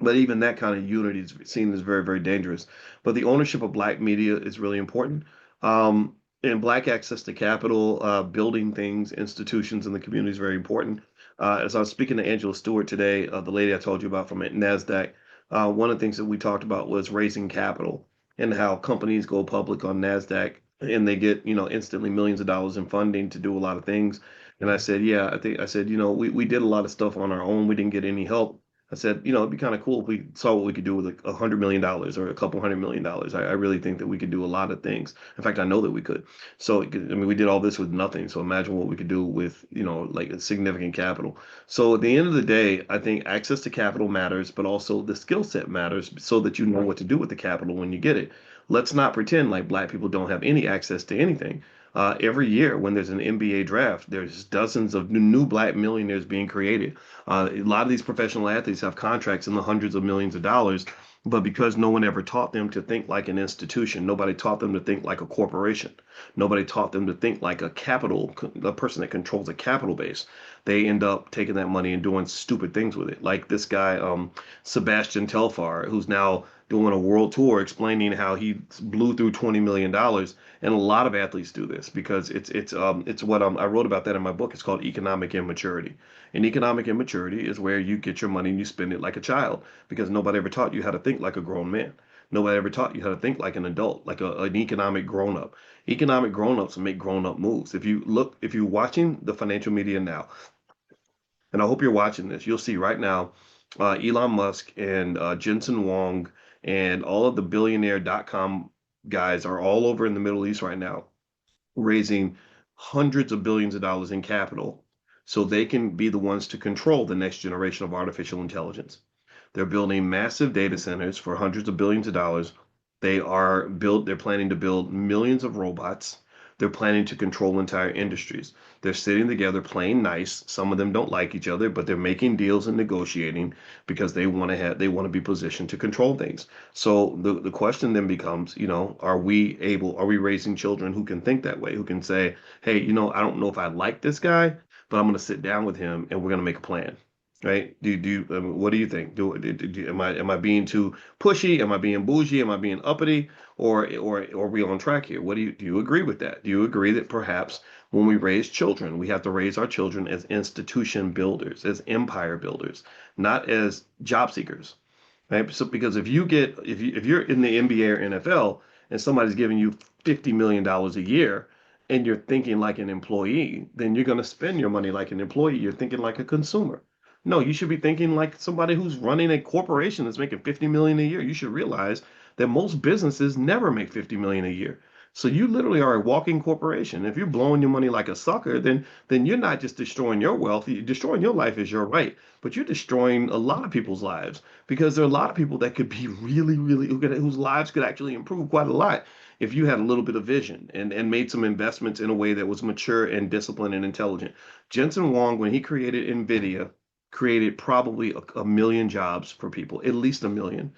But even that kind of unity is seen as very, very dangerous. But the ownership of black media is really important. And black access to capital, building things, institutions in the community is very important. As I was speaking to Angela Stewart today, the lady I told you about from NASDAQ, one of the things that we talked about was raising capital and how companies go public on NASDAQ and they get, instantly millions of dollars in funding to do a lot of things. And I said, yeah, I said, we did a lot of stuff on our own. We didn't get any help. I said, it'd be kind of cool if we saw what we could do with like $100 million or a couple $100 million. I really think that we could do a lot of things. In fact, I know that we could. So, I mean, we did all this with nothing. So imagine what we could do with, like a significant capital. So at the end of the day, I think access to capital matters, but also the skill set matters so that you know what to do with the capital when you get it. Let's not pretend like black people don't have any access to anything. Every year when there's an NBA draft, there's dozens of new black millionaires being created. A lot of these professional athletes have contracts in the hundreds of millions of dollars, but because no one ever taught them to think like an institution, nobody taught them to think like a corporation, nobody taught them to think like a person that controls a capital base. They end up taking that money and doing stupid things with it. Like this guy, Sebastian Telfar, who's now doing a world tour explaining how he blew through $20 million. And a lot of athletes do this because it's what I wrote about that in my book. It's called economic immaturity. And economic immaturity is where you get your money and you spend it like a child because nobody ever taught you how to think like a grown man. Nobody ever taught you how to think like an adult, like an economic grown up. Economic grown ups make grown up moves. If you're watching the financial media now, and I hope you're watching this, you'll see right now Elon Musk and Jensen Wong and all of the billionaire.com guys are all over in the Middle East right now raising hundreds of billions of dollars in capital so they can be the ones to control the next generation of artificial intelligence. They're building massive data centers for hundreds of billions of dollars. They're planning to build millions of robots. They're planning to control entire industries. They're sitting together playing nice. Some of them don't like each other, but they're making deals and negotiating because they want to be positioned to control things. So the question then becomes, are we raising children who can think that way, who can say, hey, I don't know if I like this guy, but I'm going to sit down with him and we're going to make a plan. Right? What do you think? Am I being too pushy? Am I being bougie? Am I being uppity? Or are we on track here? Do you agree with that? Do you agree that perhaps when we raise children, we have to raise our children as institution builders, as empire builders, not as job seekers? Right? So because if you're in the NBA or NFL and somebody's giving you $50 million a year and you're thinking like an employee, then you're going to spend your money like an employee. You're thinking like a consumer. No, you should be thinking like somebody who's running a corporation that's making 50 million a year. You should realize that most businesses never make 50 million a year. So you literally are a walking corporation. If you're blowing your money like a sucker, then you're not just destroying your wealth. You're destroying your life is your right, but you're destroying a lot of people's lives because there are a lot of people that could be really, really whose lives could actually improve quite a lot if you had a little bit of vision and made some investments in a way that was mature and disciplined and intelligent. Jensen Wong, when he created NVIDIA, created probably a million jobs for people, at least a million.